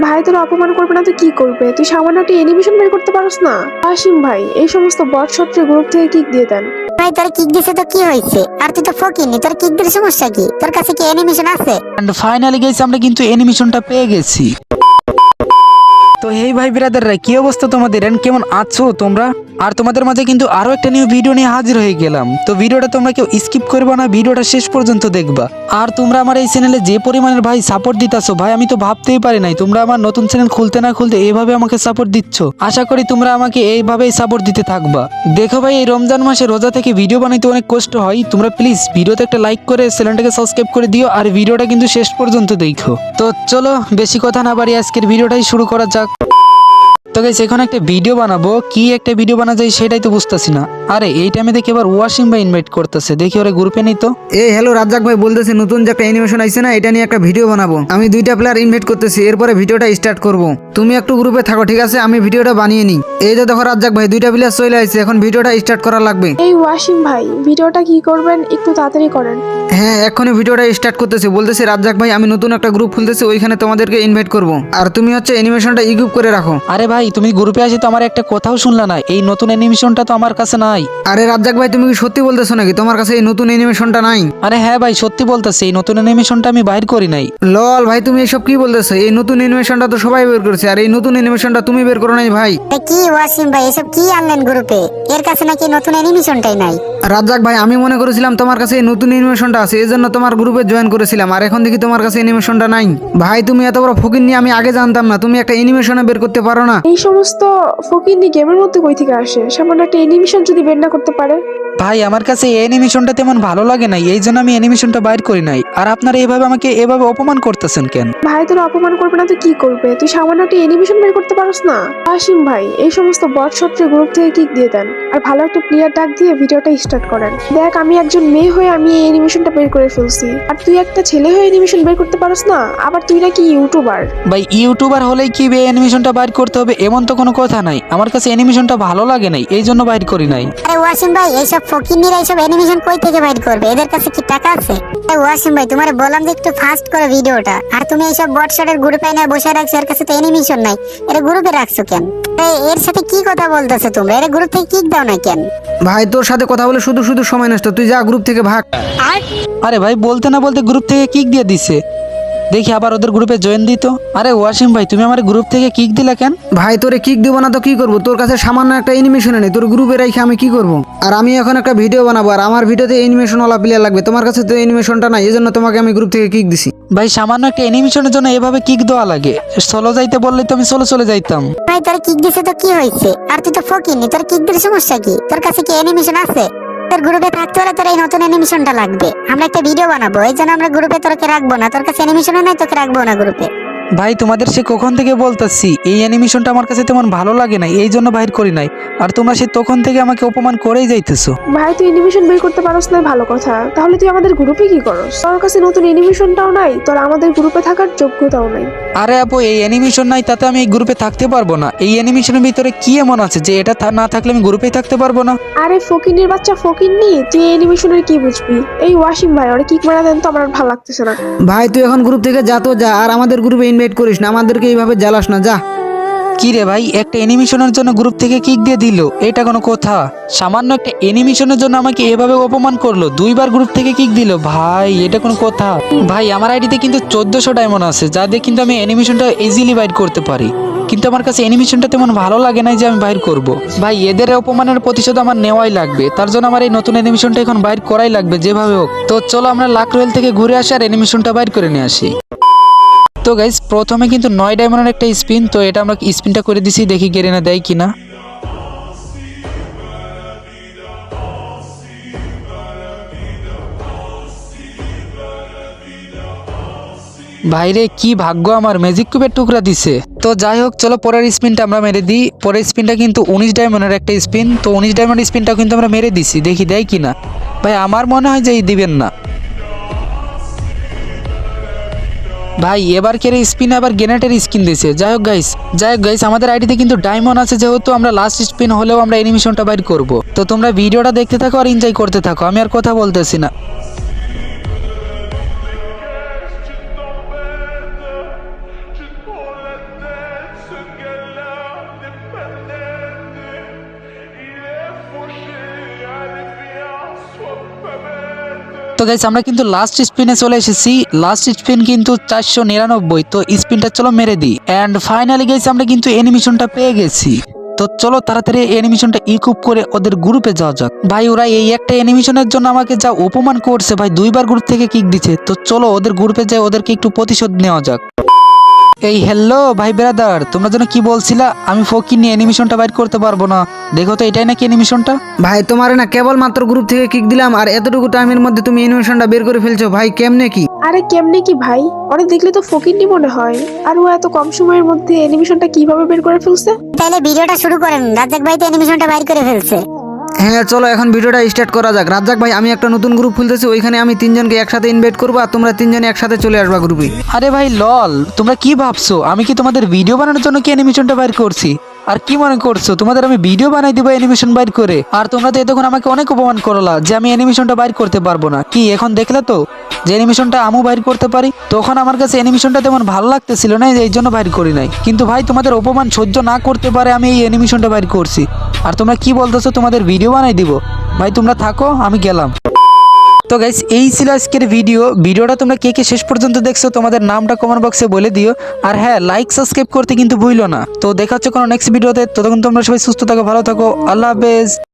ভাই তোর অপমান করবে না তো কি করবে? তুই সামান্য একটা অ্যানিমেশন বের করতে পারস না? আসিম ভাই এই সমস্ত বট শত্রু গ্রুপ থেকে কিক দিয়ে দেন। ভাই তোর কিক দিছে তো কি হয়েছে? আর তুই তো ফকিনি, তোর কিক দিলে সমস্যা কি? তোর কাছে কি অ্যানিমেশন আছে? এন্ড ফাইনালি গাইস আমরা কিন্তু অ্যানিমেশনটা পেয়ে গেছি। তো হেই ভাই ব্রাদাররা, কি অবস্থা তোমাদের এন্ড কেমন আছো তোমরা? আর তোমাদের মাঝে কিন্তু আরো একটা নিউ ভিডিও নিয়ে হাজির হয়ে গেলাম। তো ভিডিওটা তোমরা কেউ স্কিপ করবে না, ভিডিওটা শেষ পর্যন্ত দেখবা। আর তোমরা আমার এই চ্যানেলে যে পরিমাণের ভাই সাপোর্ট দিতাছো ভাই, আমি তো ভাবতেই পারি নাই তোমরা আমার নতুন চ্যানেল খুলতে না খুলতে এইভাবে আমাকে সাপোর্ট দিচ্ছ। আশা করি তোমরা আমাকে এইভাবেই সাপোর্ট দিতে থাকবা। দেখো ভাই, এই রমজান মাসে রোজা থেকে ভিডিও বানাইতে অনেক কষ্ট হয়। তোমরা প্লিজ ভিডিওতে একটা লাইক করে চ্যানেলটাকে সাবস্ক্রাইব করে দিও, আর ভিডিওটা কিন্তু শেষ পর্যন্ত দেখো। তো চলো বেশি কথা না বাড়ি আজকের ভিডিওটাই শুরু করা যাক। তো গাইস এখন একটা ভিডিও বানাবো, কি একটা ভিডিও বানা যায় সেটাই তো বুঝতেছি না। আরে এই টাইমে দেখি এবার ওয়াসিম ভাই ইনভাইট করতেছে, দেখি ওরা গ্রুপে নেই তো। হ্যালো রাজ্জাক ভাই বলতেছি, নতুন যে একটা অ্যানিমেশন আইছে না, এটা নিয়ে একটা ভিডিও বানাবো। আমি 2টা প্লেয়ার ইনভাইট করতেছি, এরপরে ভিডিওটা স্টার্ট করব। তুমি একটু গ্রুপে থাকো, ঠিক আছে? আমি ভিডিওটা বানিয়ে নিই। এই যে দেখো রাজ্জাক ভাই, 2টা প্লেয়ার চলে আইছে, এখন ভিডিওটা স্টার্ট করা লাগবে। এই ওয়াসিম ভাই ভিডিওটা কি করবেন একটু তাড়াতাড়ি করেন। হ্যাঁ এখনই ভিডিওটা স্টার্ট করতেছি। বলতেছি রাজ্জাক ভাই, আমি নতুন একটা গ্রুপ খুলতেছি, ওইখানে তোমাদেরকে ইনভাইট করব। আর তুমি হচ্ছে অ্যানিমেশনটা ইগ্রুপ করে রাখো। আরে ভাই তুমি গ্রুপে আসি তো আমার একটা কথাও শুনলা না, এই নতুন অ্যানিমেশনটা তো আমার কাছে নাই। আরে রাজ্জাক ভাই, তুমি কি সত্যি বলতেছো নাকি তোমার কাছে এই নতুন অ্যানিমেশনটা নাই? আরে হ্যাঁ ভাই সত্যি বলতেছি, এই নতুন অ্যানিমেশনটা আমি বাইর করি নাই। লল ভাই, তুমি এসব কি বলতেছো? এই নতুন অ্যানিমেশনটা তো সবাই বের করেছে, আর এই নতুন অ্যানিমেশনটা তুমি বের করো নাই ভাই। কি ওয়াসিম ভাই এসব কি আনলেন গ্রুপে? এর কাছে নাকি নতুন অ্যানিমেশনটাই নাই। রাজ্জাক ভাই, আমি মনে করেছিলাম তোমার কাছে এই নতুন অ্যানিমেশনটা আছে, এজন্য তোমার গ্রুপে জয়েন করেছিলাম, আর এখন দেখি তোমার কাছে অ্যানিমেশনটা নাই। ভাই তুমি এত বড় ফকির নিয়ে আমি আগে জানতাম না, তুমি একটা অ্যানিমেশনে বের করতে পারো না? এই সমস্ত ফকিন্দি গেমের মধ্যে কই থেকে আসে? সামান্য একটা অ্যানিমেশন যদি বের না করতে পারে। ভাই আমার কাছে এই অ্যানিমেশনটা তেমন ভালো লাগে নাই, এই জন্য আমি অ্যানিমেশনটা বাইর করি নাই। আর আপনারা এইভাবে আমাকে এভাবে অপমান করতেছেন কেন? ভাই তোর অপমান করবে না তো কি করবে? তুই সামান্য একটা অ্যানিমেশন বের করতে পারস না? আসিম ভাই এই সমস্ত বট শত্রু গ্রুপ থেকে কিক দিয়ে দেন, আর ভালো একটা প্লেয়ার ডাক দিয়ে ভিডিওটা স্টার্ট করেন। দেখ আমি একজন মেয়ে হয়ে আমি এই অ্যানিমেশনটা বের করে ফেলছি, আর তুই একটা ছেলে হয়ে অ্যানিমেশন বের করতে পারস না? আবার তুই নাকি ইউটিউবার। ভাই ইউটিউবার হলেই কি এই অ্যানিমেশনটা বাইর করতে হবে এমন তো কোনো কথা নাই। আমার কাছে অ্যানিমেশনটা ভালো লাগে নাই, এই জন্য বাইর করি নাই। আরে ওয়াসিম ভাই এইসব ফকিনিরা এইসব অ্যানিমেশন কই থেকে বাইর করবে? এদের কাছে কি টাকা আছে? ওয়াসিম ভাই তোমারে বললাম যে একটু ফাস্ট করে ভিডিওটা, আর তুমি এইসব বট শটের গ্রুপে না বসে রাখছো, এর কাছে তো অ্যানিমেশন নাই, এর গ্রুপে রাখছো কেন? এর সাথে কি কথা বলতেছো তোমরা? এর গ্রুপ থেকে কিক দাও না কেন? ভাই তোর সাথে কথা বলে শুধু শুধু সময় নষ্ট, তুই যা গ্রুপ থেকে ভাগ। আরে ভাই বলতে না বলতে গ্রুপ থেকে কিক দিয়ে দিছে, দেখি আবার ওদের গ্রুপে জয়েন দিত। আরে ওয়াসিম ভাই তুমি আমার গ্রুপ থেকে কিক দিলা কেন? ভাই তোরে কিক দিব না তো কি করবো? তোর কাছে সামান্য একটা অ্যানিমেশন নেই, তোর গ্রুপে রেখে আমি কি করব? আর আমি এখন একটা ভিডিও বানাবো, আর আমার ভিডিওতে অ্যানিমেশনওয়ালা প্লেয়ার লাগবে। তোমার কাছে তো অ্যানিমেশনটা নাই, এজন্য তোমাকে আমি গ্রুপ থেকে কিক দিছি। ভাই সামান্য একটা অ্যানিমেশনের জন্য এভাবে কিক দেওয়া লাগে? সোলো যাইতে বললে তো আমি সোলো চলে যাইতাম। ভাই তোর কিক দিছে তো কি হয়েছে? আর তুই তো ফকিনি, তোর কিক দিলে সমস্যা কি? তোর কাছে কি অ্যানিমেশন আছে? তোর গ্রুপে থাকতে হলে তোর এই নতুন অ্যানিমেশনটা লাগবে। আমরা একটা ভিডিও বানাবো, এই জন্য আমরা গ্রুপে তোকে রাখবো না। তোর কাছে অ্যানিমেশনও নাই, তোকে রাখবো না গ্রুপে। ভাই তোমাদের সে কখন থেকে বলতেছি এই অ্যানিমেশনটা আমার কাছে তেমন ভালো লাগে না, এই জন্য বাইর করি নাই। আর তোমরা সে তখন থেকে আমাকে অপমান করেই যাইতেছো। ভাই তুই অ্যানিমেশন বের করতে পারস না ভালো কথা, তাহলে তুই আমাদের গ্রুপে কি করস? তোর কাছে নতুন অ্যানিমেশনটাও নাই, তোর আমাদের গ্রুপে থাকার যোগ্যতাও নাই। আরে আপু এই অ্যানিমেশন নাই তাতে আমি এই গ্রুপে থাকতে পারবো না? এই অ্যানিমেশনের ভিতরে কি এমন আছে যে এটা না থাকলে আমি গ্রুপেই থাকতে পারবো না? আরে ফকিনের বাচ্চা ফকিন্নি, তুই অ্যানিমেশনের কি বুঝবি? এই ওয়াসিম ভাই ওরে কিক মারা দেন তো, আমার আর ভালো লাগতেছে না। ভাই তুই এখন গ্রুপ থেকে যা তো যা, আর আমাদের গ্রুপে ইনভাইট করিস না, আমাদেরকে এইভাবে জ্বালাস না, যা। কি রে ভাই, একটা অ্যানিমেশনের জন্য গ্রুপ থেকে কিক দিয়ে দিল, এটা কোনো কথা? সামান্য একটা অ্যানিমেশনের জন্য আমাকে এভাবে অপমান করলো, 2বার গ্রুপ থেকে কিক দিল। ভাই এটা কোনো কথা? ভাই আমার আইডিতে কিন্তু 1400 ডায়মন্ড আছে, যা দিয়ে কিন্তু আমি অ্যানিমেশনটা ইজিলি বাইর করতে পারি, কিন্তু আমার কাছে অ্যানিমেশনটা তেমন ভালো লাগে না যে আমি বাইর করব। ভাই এদের অপমানের প্রতিশোধ আমার নেওয়াই লাগবে, তার জন্য আমার এই নতুন অ্যানিমেশনটা এখন বাইর করাই লাগবে যেভাবে হোক। তো চলো আমরা লাক রয়েল থেকে ঘুরে আসি আর অ্যানিমেশনটা বাইর করে নিয়ে আসি। তো গাইস প্রথমে কিন্তু 9 ডায়মন্ডের একটা স্পিন, তো এটা আমরা স্পিনটা করে দিছি, দেখি গেরিনা দেয় কিনা। ভাইরে কি ভাগ্য আমার, ম্যাজিক কিউবের টুকরা দিছে। তো যাই হোক চলো পরের স্পিনটা আমরা মেরে দিই। পরের স্পিনটা কিন্তু 19 ডায়মন্ডের একটা স্পিন, তো 19 ডায়মন্ড স্পিনটাও কিন্তু আমরা মেরে দিছি, দেখি দেয় কিনা। ভাই আমার মনে হয় যে দিবেন না। ভাই এবার কেড়ে স্পিন আবার গ্রেনেডের স্কিন দিয়েছে। যাই হোক গাইস আমাদের আইডিতে কিন্তু ডায়মন্ড আছে, যেহেতু আমরা লাস্ট স্পিন হলেও আমরা অ্যানিমেশনটা বাইর করব। তো তোমরা ভিডিওটা দেখতে থাকো আর এনজয় করতে থাকো, আমি আর কথা বলতেছি না। তো গাইস আমরা কিন্তু লাস্ট স্পিনে চলে এসেছি। লাস্ট স্পিন কিন্তু 499, তো স্পিনটা চলো মেরে দিই। অ্যান্ড ফাইনালি গাইস আমরা কিন্তু অ্যানিমেশনটা পেয়ে গেছি। তো চলো তাড়াতাড়ি অ্যানিমেশনটা ইকুপ করে ওদের গ্রুপে যাওয়া যাক। ভাই ওরা এই একটা অ্যানিমেশনের জন্য আমাকে যা অপমান করছে ভাই, 2বার গ্রুপ থেকে কিক দিচ্ছে। তো চলো ওদের গ্রুপে যাই, ওদেরকে একটু প্রতিশোধ নেওয়া যাক। এই হ্যালো ভাই ব্রাদার, তোমরা যেন কি বলছিলা আমি ফকির নিয়ে অ্যানিমেশনটা বাইর করতে পারবো না? দেখো তো এটাই নাকি অ্যানিমেশনটা? ভাই তোমার না কেবল মাত্র গ্রুপ থেকে কিক দিলাম আর এতটুকু টাইমের মধ্যে তুমি অ্যানিমেশনটা বের করে ফেলছো ভাই, কেমনে কি? আরে কেমনে কি ভাই, অনেক দেখলে তো ফকিরনি মনে হয়। আর ও এত কম সময়ের মধ্যে অ্যানিমেশনটা কিভাবে বের করে ফেলছে? তাহলে ভিডিওটা শুরু করেন, রাজ্জাক ভাই তো অ্যানিমেশনটা বাইর করে ফেলছে। হ্যাঁ চলো এখন ভিডিওটা স্টার্ট করা যাক। রাজ্জাক ভাই আমি একটা নতুন গ্রুপ খুলতেছি, ওইখানে আমি 3জনকে একসাথে ইনভাইট করবো আর তোমরা 3জনে একসাথে চলে আসবা গ্রুপে। আরে ভাই লল, তোমরা কি ভাবছো আমি কি তোমাদের ভিডিও বানানোর জন্য কি অ্যানিমেশনটা বাইর করছি? আর কি মনে করছো তোমাদের আমি ভিডিও বানাই দিব অ্যানিমেশন বাইর করে? আর তোমরা তো এতক্ষণ আমাকে অনেক অপমান করলা যে আমি অ্যানিমেশনটা বাইর করতে পারবো না। কি এখন দেখলে তো যে অ্যানিমেশনটা আমু বাইর করতে পারি? তখন আমার কাছে অ্যানিমেশনটা তেমন ভালো লাগতেছিল না, এই জন্য বাইর করি নাই। কিন্তু ভাই তোমাদের অপমান সহ্য না করতে পারে আমি এই অ্যানিমেশনটা বাইর করছি। আর তোমরা কি বলতেছো তোমাদের ভিডিও বানাই দিব? ভাই তোমরা থাকো, আমি গেলাম। তো গাইস এই ছিল আজকের ভিডিওটা তোমরা কে কে শেষ পর্যন্ত দেখছো তোমাদের নামটা কমেন্ট বক্সে বলে দিও। আর হ্যাঁ লাইক সাবস্ক্রাইব করতে কিন্তু ভুলো না। তো দেখা হচ্ছে কোনো নেক্সট ভিডিওতে, ততক্ষণ তোমরা সবাই সুস্থ থাকো, ভালো থাকো, আল্লাহ হাফেজ।